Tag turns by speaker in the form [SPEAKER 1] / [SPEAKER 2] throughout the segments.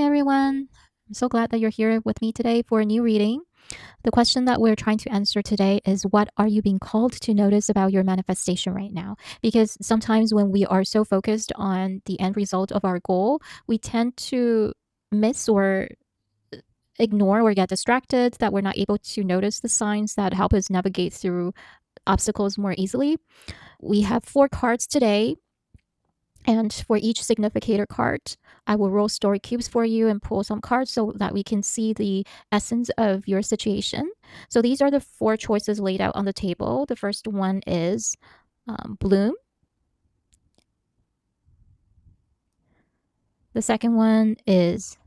[SPEAKER 1] everyone. I'm so glad that you're here with me today for a new reading. The question that we're trying to answer today is, what are you being called to notice about your manifestation right now? Because sometimes when we are so focused on the end result of our goal, we tend to miss or ignore or get distracted, that we're not able to notice the signs that help us navigate through obstacles more easily. We have 4 cards today. And for each significator card, I will roll story cubes for you and pull some cards so that we can see the essence of your situation. So these are the 4 choices laid out on the table. The first one is bloom. The second one is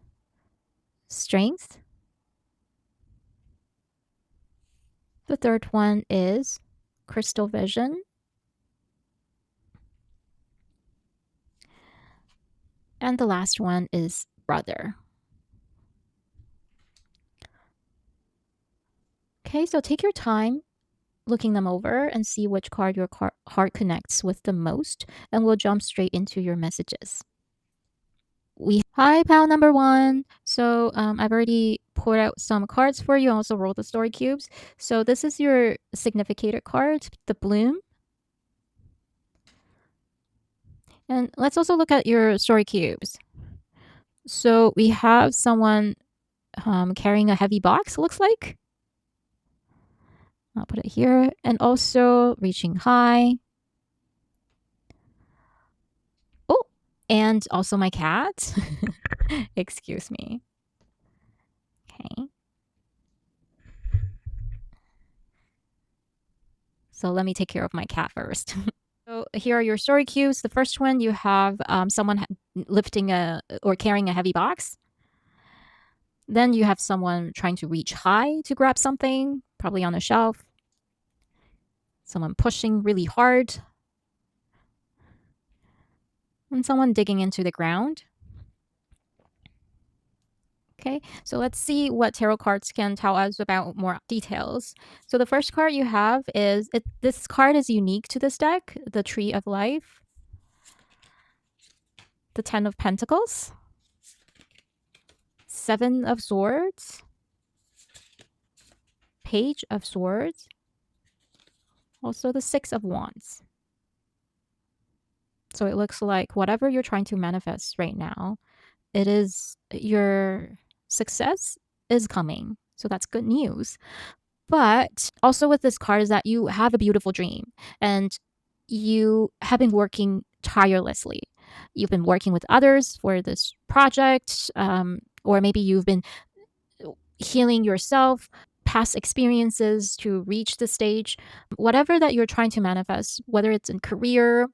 [SPEAKER 1] strength. The third one is crystal vision. And the last one is brother. Okay, so take your time looking them over and see which card your heart connects with the most, and we'll jump straight into your messages. Hi, pal number 1. So I've already pulled out some cards for you. I also rolled the story cubes. So this is your significator card, the bloom. And let's also look at your story cubes. So we have someone carrying a heavy box, looks like. I'll put it here. And also reaching high. Oh, and also my cat. Excuse me. Okay. So let me take care of my cat first. So here are your story cues. The first one, you have someone lifting or carrying a heavy box. Then you have someone trying to reach high to grab something, probably on a shelf. Someone pushing really hard. And someone digging into the ground. Okay, so let's see what tarot cards can tell us about more details. So the first card you have is, this card is unique to this deck, the Tree of Life, the 10 of Pentacles, 7 of Swords, Page of Swords, also the 6 of Wands. So it looks like whatever you're trying to manifest right now, it is your success is coming. So that's good news. But also with this card is that you have a beautiful dream and you have been working tirelessly. You've been working with others for this project, or maybe you've been healing yourself, past experiences to reach the stage. Whatever that you're trying to manifest, whether it's in career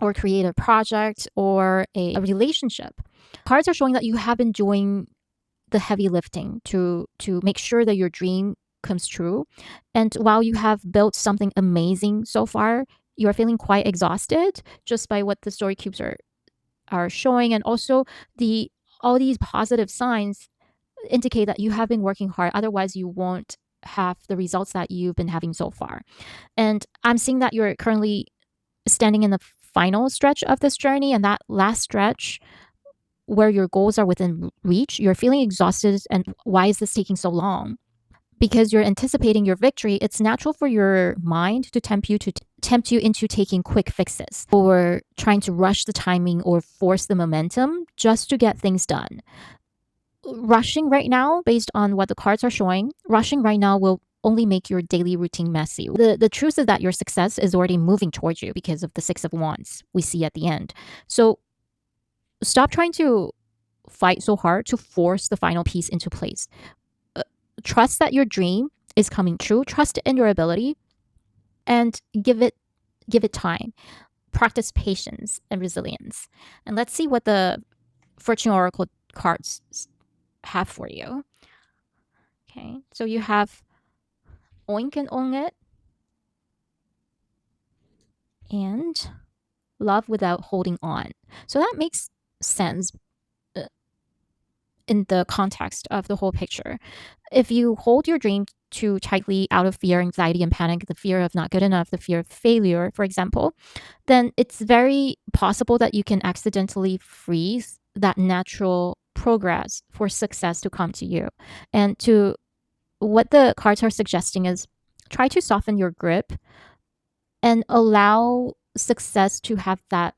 [SPEAKER 1] or creative project or a relationship, cards are showing that you have been doing the heavy lifting to make sure that your dream comes true. And while you have built something amazing so far, you're feeling quite exhausted just by what the story cubes are showing. And also all these positive signs indicate that you have been working hard. Otherwise, you won't have the results that you've been having so far. And I'm seeing that you're currently standing in the final stretch of this journey, and that last stretch where your goals are within reach, you're feeling exhausted. And why is this taking so long? Because you're anticipating your victory, it's natural for your mind to tempt you into taking quick fixes or trying to rush the timing or force the momentum just to get things done. Rushing right now, based on what the cards are showing, rushing right now will only make your daily routine messy. The truth is that your success is already moving towards you because of the 6 of Wands we see at the end. So stop trying to fight so hard to force the final piece into place. Trust that your dream is coming true. Trust in your ability and give it time. Practice patience and resilience. And let's see what the Fortune Oracle cards have for you. Okay, so you have Oink and Own It and Love Without Holding On. So that makes sense in the context of the whole picture. If you hold your dream too tightly out of fear, anxiety, and panic, the fear of not good enough, the fear of failure, for example, then it's very possible that you can accidentally freeze that natural progress, for success to come to you. And to what the cards are suggesting is try to soften your grip and allow success to have that,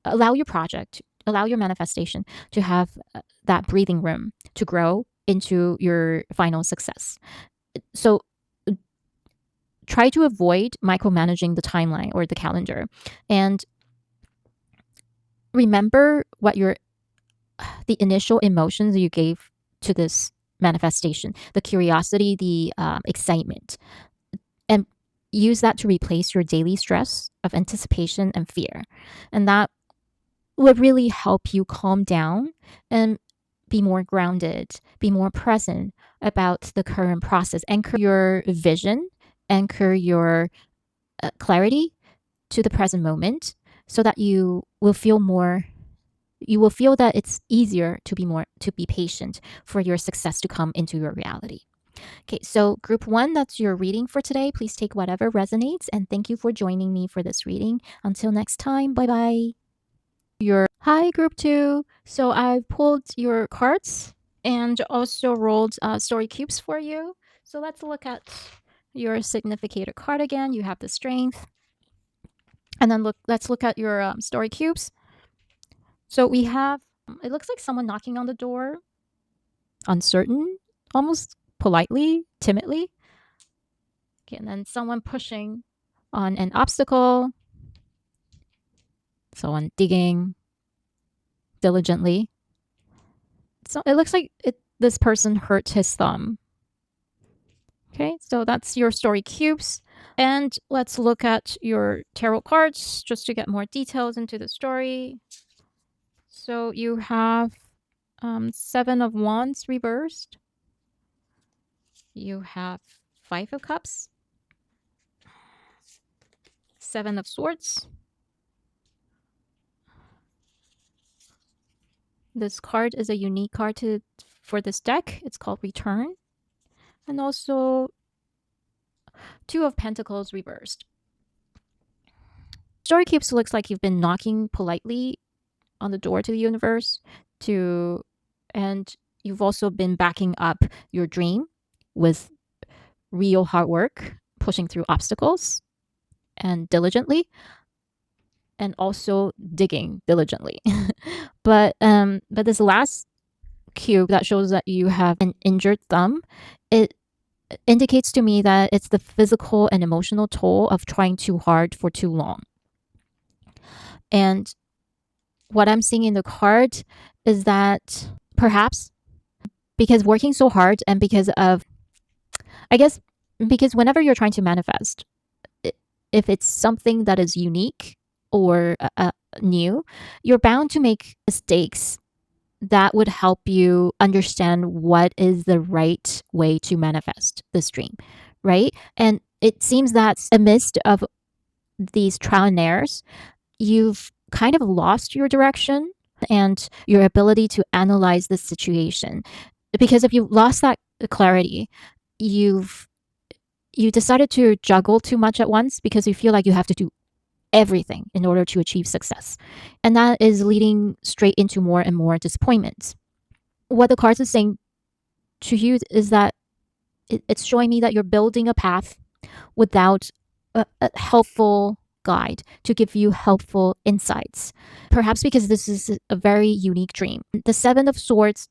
[SPEAKER 1] allow your project, allow your manifestation to have that breathing room to grow into your final success. So try to avoid micromanaging the timeline or the calendar, and remember what the initial emotions you gave to this manifestation, the curiosity, the excitement, and use that to replace your daily stress of anticipation and fear. And that would really help you calm down and be more grounded, be more present about the current process, anchor your vision, anchor your clarity to the present moment, so that you will feel that it's easier to be patient for your success to come into your reality. Okay, so group 1, that's your reading for today. Please take whatever resonates, and thank you for joining me for this reading. Until next time, bye-bye. Hi, group 2. So I pulled your cards and also rolled story cubes for you. So let's look at your significator card again. You have the strength. And then let's look at your story cubes. So we have, it looks like someone knocking on the door, uncertain, almost politely, timidly. Okay, and then someone pushing on an obstacle, someone digging diligently. So it looks like this person hurt his thumb. Okay, so that's your story cubes. And let's look at your tarot cards just to get more details into the story. So you have 7 of Wands reversed. You have 5 of Cups, 7 of Swords. This card is a unique card for this deck. It's called Return. And also 2 of Pentacles reversed. Story cubes looks like you've been knocking politely on the door to the universe, and you've also been backing up your dream with real hard work, pushing through obstacles and diligently, and also digging diligently. But this last cube that shows that you have an injured thumb, it indicates to me that it's the physical and emotional toll of trying too hard for too long. And what I'm seeing in the card is that perhaps because working so hard, and because whenever you're trying to manifest, if it's something that is unique or new, you're bound to make mistakes that would help you understand what is the right way to manifest this dream, right? And it seems that amidst of these trial and errors, you've kind of lost your direction and your ability to analyze the situation. Because if you've lost that clarity, you decided to juggle too much at once because you feel like you have to do everything in order to achieve success. And that is leading straight into more and more disappointments. What the cards are saying to you is that it's showing me that you're building a path without a helpful guide to give you helpful insights. Perhaps because this is a very unique dream. The 7 of Swords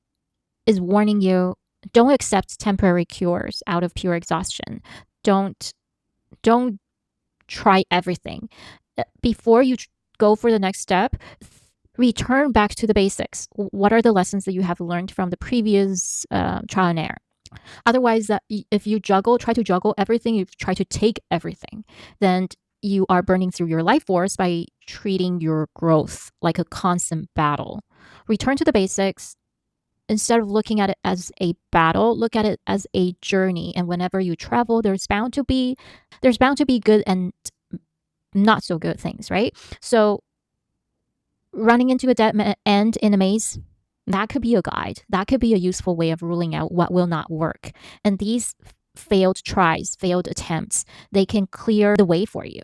[SPEAKER 1] is warning you, don't accept temporary cures out of pure exhaustion. Don't try everything. Before you go for the next step, return back to the basics. What are the lessons that you have learned from the previous trial and error? Otherwise, if you try to juggle everything, you try to take everything, then you are burning through your life force by treating your growth like a constant battle. Return to the basics. Instead of looking at it as a battle, look at it as a journey. And whenever you travel, there's bound to be good and not so good things, right? So running into a dead end in a maze, that could be a guide. That could be a useful way of ruling out what will not work. And these failed tries, failed attempts, they can clear the way for you.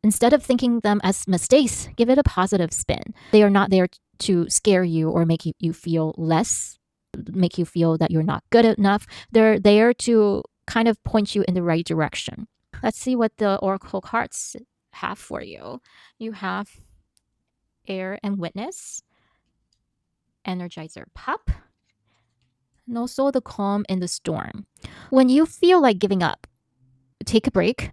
[SPEAKER 1] Instead of thinking them as mistakes, give it a positive spin. They are not there to scare you or make you feel less, make you feel that you're not good enough. They're there to kind of point you in the right direction. Let's see what the oracle cards have for you. You have air and witness, energizer pup, and also the calm in the storm. When you feel like giving up, take a break.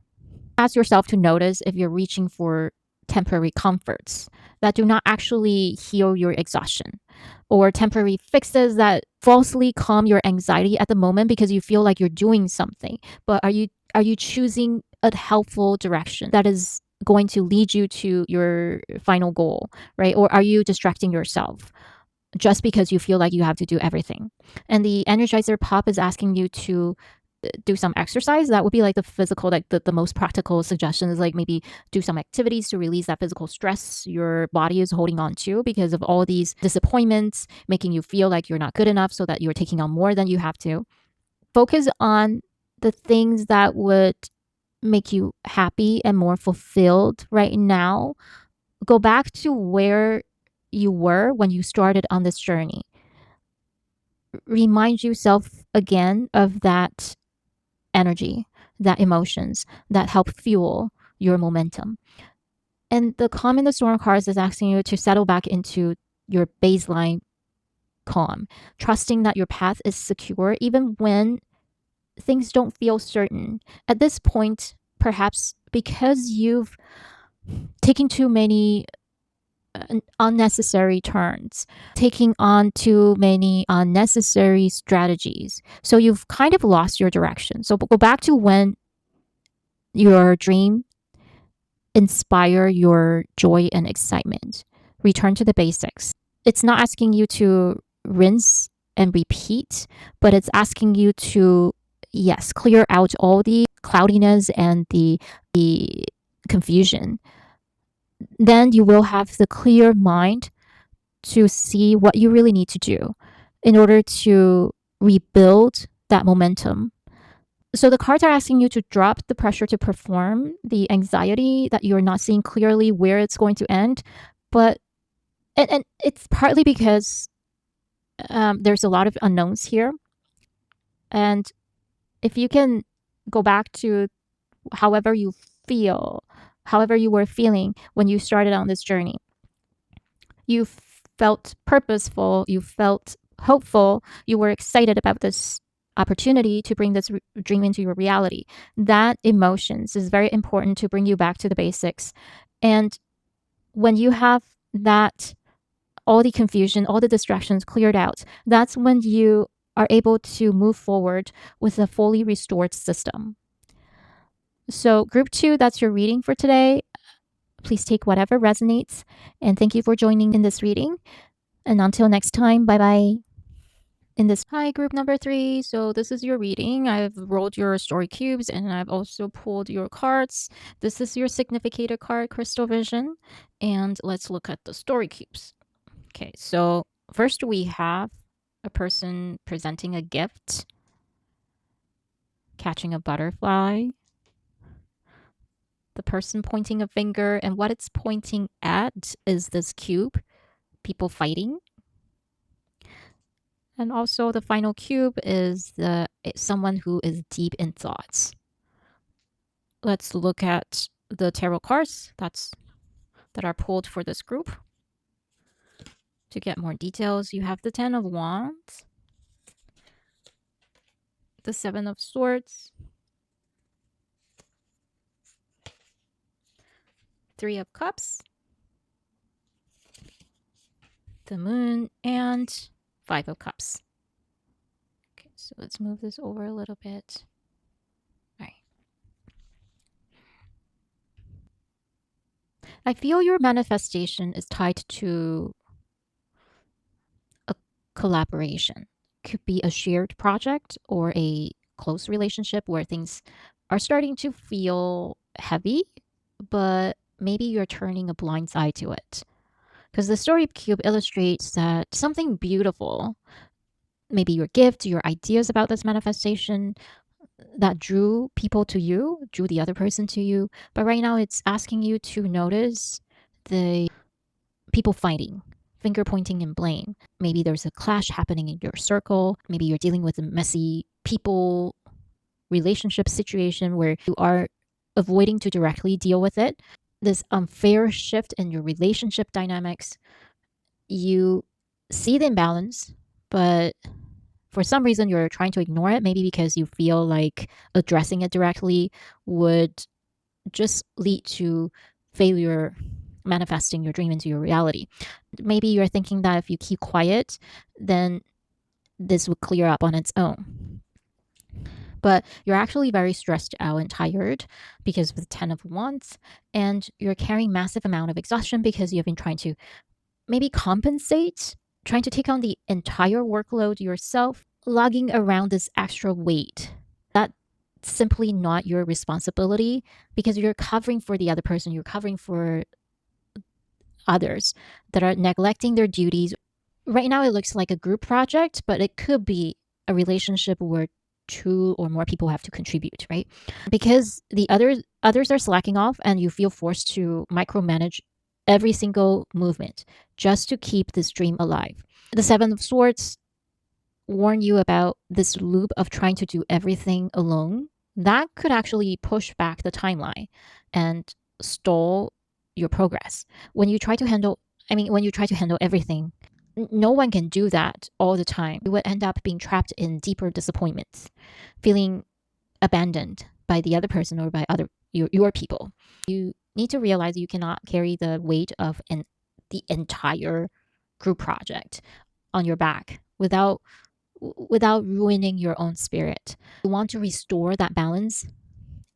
[SPEAKER 1] Ask yourself to notice if you're reaching for temporary comforts that do not actually heal your exhaustion, or temporary fixes that falsely calm your anxiety at the moment because you feel like you're doing something. But are you choosing a helpful direction that is going to lead you to your final goal, right? Or are you distracting yourself just because you feel like you have to do everything? And the energizer pop is asking you to do some exercise. That would be like the physical, like the most practical suggestion is like maybe do some activities to release that physical stress your body is holding on to because of all these disappointments, making you feel like you're not good enough so that you're taking on more than you have to. Focus on the things that would make you happy and more fulfilled right now. Go back to where you were when you started on this journey. Remind yourself again of that energy, that emotions that help fuel your momentum. And the calm in the storm cards is asking you to settle back into your baseline calm, trusting that your path is secure even when things don't feel certain. At this point, perhaps because you've taken too many unnecessary turns, taking on too many unnecessary strategies. So you've kind of lost your direction. So go back to when your dream inspire your joy and excitement. Return to the basics. It's not asking you to rinse and repeat, but it's asking you to, yes, clear out all the cloudiness and the confusion. Then you will have the clear mind to see what you really need to do in order to rebuild that momentum. So the cards are asking you to drop the pressure to perform, the anxiety that you're not seeing clearly where it's going to end. But and it's partly because there's a lot of unknowns here. And if you can go back to however you feel, however you were feeling when you started on this journey, you felt purposeful, you felt hopeful, you were excited about this opportunity to bring this dream into your reality. That emotions is very important to bring you back to the basics. And when you have that, all the confusion, all the distractions cleared out, that's when you are able to move forward with a fully restored system. So, group 2, that's your reading for today. Please take whatever resonates. And thank you for joining in this reading. And until next time, bye bye. In this, hi, group number 3. So this is your reading. I've rolled your story cubes and I've also pulled your cards. This is your significator card, Crystal Vision. And let's look at the story cubes. Okay, so first we have a person presenting a gift, catching a butterfly, the person pointing a finger, and what it's pointing at is this cube, people fighting. And also the final cube is someone who is deep in thoughts. Let's look at the tarot cards that are pulled for this group. To get more details, you have the 10 of Wands, the 7 of Swords, 3 of Cups, the Moon, and 5 of Cups. Okay, so let's move this over a little bit. All right. I feel your manifestation is tied to a collaboration. Could be a shared project or a close relationship where things are starting to feel heavy, but maybe you're turning a blind eye to it. Because the story cube illustrates that something beautiful, maybe your gift, your ideas about this manifestation that drew people to you, drew the other person to you. But right now it's asking you to notice the people fighting, finger pointing and blame. Maybe there's a clash happening in your circle. Maybe you're dealing with a messy people relationship situation where you are avoiding to directly deal with it. This unfair shift in your relationship dynamics, you see the imbalance, but for some reason you're trying to ignore it, maybe because you feel like addressing it directly would just lead to failure manifesting your dream into your reality. Maybe you're thinking that if you keep quiet, then this would clear up on its own. But you're actually very stressed out and tired because of the 10 of Wands, and you're carrying massive amount of exhaustion because you've been trying to maybe compensate, trying to take on the entire workload yourself, lugging around this extra weight. That's simply not your responsibility because you're covering for the other person, you're covering for others that are neglecting their duties. Right now, it looks like a group project, but it could be a relationship where two or more people have to contribute, right? Because the others are slacking off and you feel forced to micromanage every single movement just to keep this dream alive. The Seven of Swords warn you about this loop of trying to do everything alone. That could actually push back the timeline and stall your progress. When you try to handle everything, no one can do that all the time. You would end up being trapped in deeper disappointments, feeling abandoned by the other person or by your people. You need to realize you cannot carry the weight of the entire group project on your back without ruining your own spirit. You want to restore that balance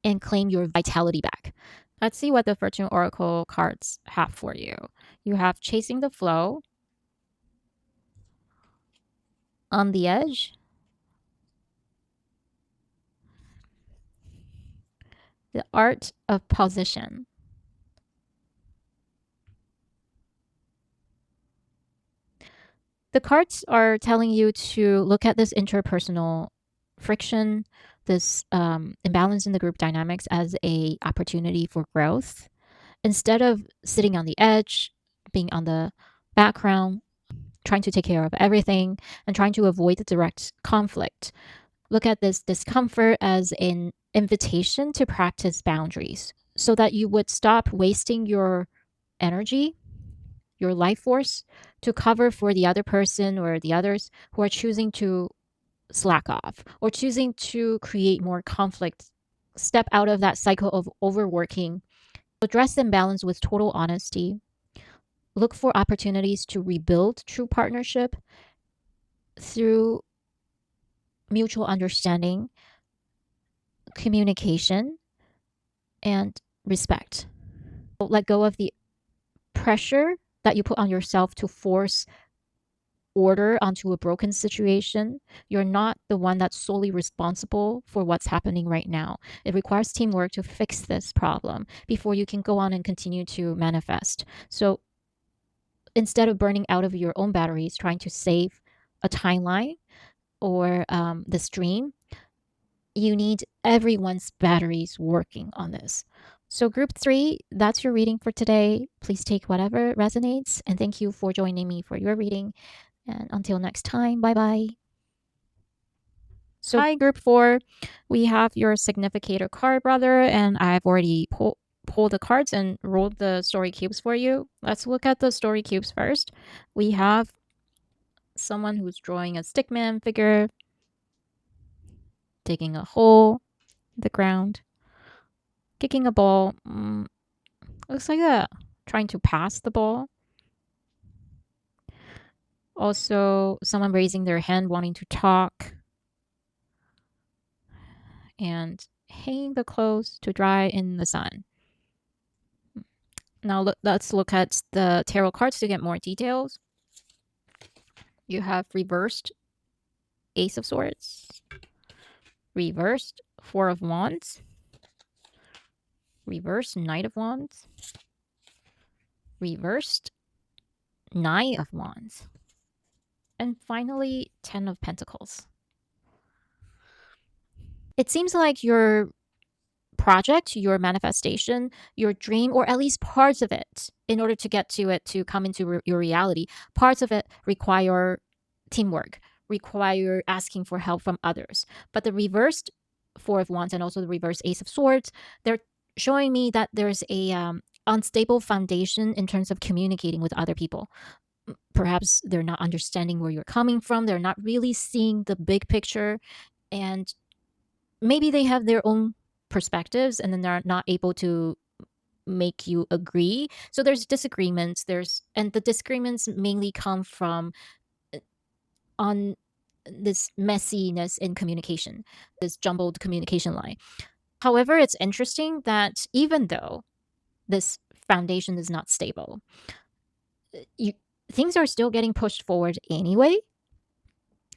[SPEAKER 1] and claim your vitality back. Let's see what the Fortune Oracle cards have for you. You have Chasing the Flow, On the Edge, The Art of Position. The cards are telling you to look at this interpersonal friction, this imbalance in the group dynamics as a opportunity for growth. Instead of sitting on the edge, being on the background, trying to take care of everything and trying to avoid the direct conflict, look at this discomfort as an invitation to practice boundaries so that you would stop wasting your energy, your life force to cover for the other person or the others who are choosing to slack off or choosing to create more conflict. Step out of that cycle of overworking. Address the imbalance with total honesty. Look for opportunities to rebuild true partnership through mutual understanding, communication, and respect. Let go of the pressure that you put on yourself to force order onto a broken situation. You're not the one that's solely responsible for what's happening right now. It requires teamwork to fix this problem before you can go on and continue to manifest. So instead of burning out of your own batteries trying to save a timeline or the stream, you need everyone's batteries working on this. So, group 3, that's your reading for today. Please take whatever resonates. And thank you for joining me for your reading. And until next time, bye bye. So, hi, group 4. We have your significator card, brother. And I've already pulled the cards and rolled the story cubes for you. Let's look at the story cubes first. We have someone who's drawing a stickman figure, digging a hole in the ground, kicking a ball. Looks like trying to pass the ball. Also, someone raising their hand wanting to talk. And hanging the clothes to dry in the sun. Now let's look at the tarot cards to get more details. You have reversed Ace of Swords, reversed Four of Wands, reversed Knight of Wands, reversed Nine of Wands, and finally 10 of Pentacles. It seems like you're project, your manifestation, your dream, or at least parts of it, in order to get to it to come into your reality, parts of it require teamwork, require asking for help from others. But the reversed Four of Wands and also the reverse Ace of Swords, they're showing me that there's a unstable foundation in terms of communicating with other people. Perhaps they're not understanding where you're coming from. They're not really seeing the big picture. And maybe they have their own perspectives and then they're not able to make you agree. So there's disagreements. And the disagreements mainly come from on this messiness in communication, this jumbled communication line. However, it's interesting that even though this foundation is not stable, you, things are still getting pushed forward anyway.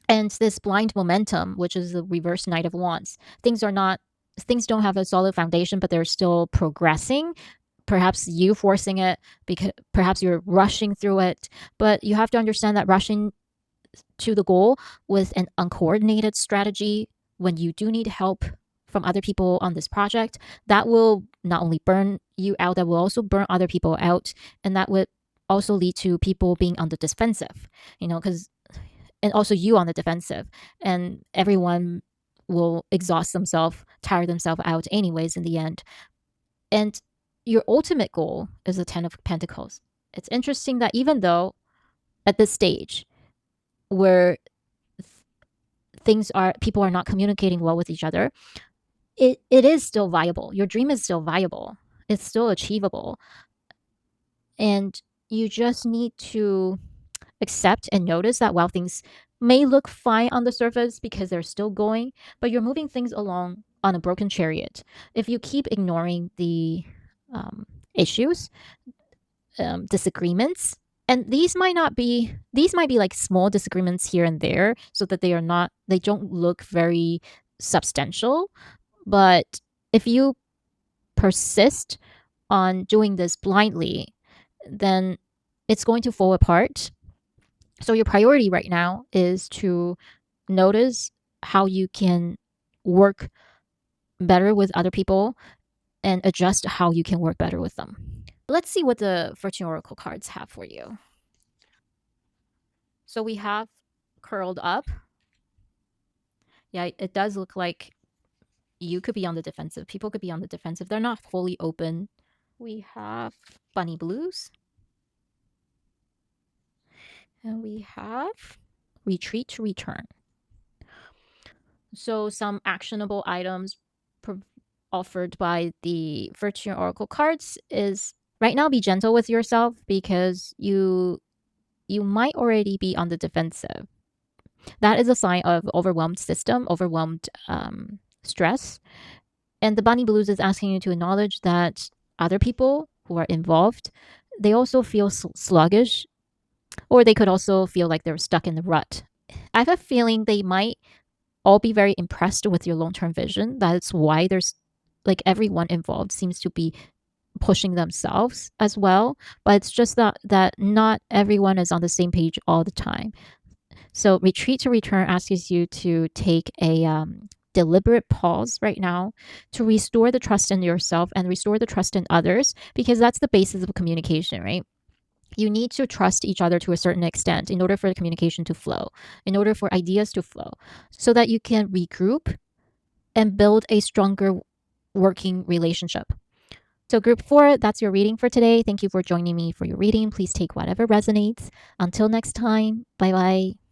[SPEAKER 1] And this blind momentum, which is the reverse Knight of Wands, things don't have a solid foundation, but they're still progressing. Perhaps you forcing it, because perhaps you're rushing through it, but you have to understand that rushing to the goal with an uncoordinated strategy, when you do need help from other people on this project, that will not only burn you out, that will also burn other people out, and that would also lead to people being on the defensive, because and also you on the defensive, and everyone will exhaust themselves, tire themselves out anyways in the end. And your ultimate goal is the 10 of Pentacles. It's interesting that even though at this stage where people are not communicating well with each other, it is still viable. Your dream is still viable. It's still achievable. And you just need to accept and notice that while things may look fine on the surface because they're still going, but you're moving things along on a broken chariot. If you keep ignoring the issues, disagreements, and these might be like small disagreements here and there, so that they don't look very substantial. But if you persist on doing this blindly, then it's going to fall apart. So your priority right now is to notice how you can work better with other people and adjust how you can work better with them. Let's see what the Fortune Oracle cards have for you. So we have curled up. Yeah, it does look like you could be on the defensive. People could be on the defensive. They're not fully open. We have bunny blues. And we have retreat to return. So some actionable items offered by the Fortune Oracle cards is right now be gentle with yourself, because you might already be on the defensive. That is a sign of overwhelmed system, overwhelmed stress. And the bunny blues is asking you to acknowledge that other people who are involved, they also feel sluggish, or they could also feel like they're stuck in the rut. I have a feeling they might all be very impressed with your long-term vision. That's why there's like everyone involved seems to be pushing themselves as well. But it's just that not everyone is on the same page all the time. So retreat to return asks you to take a deliberate pause right now to restore the trust in yourself and restore the trust in others, because that's the basis of communication, right? You need to trust each other to a certain extent in order for the communication to flow, in order for ideas to flow, so that you can regroup and build a stronger working relationship. So group 4, that's your reading for today. Thank you for joining me for your reading. Please take whatever resonates. Until next time, bye-bye.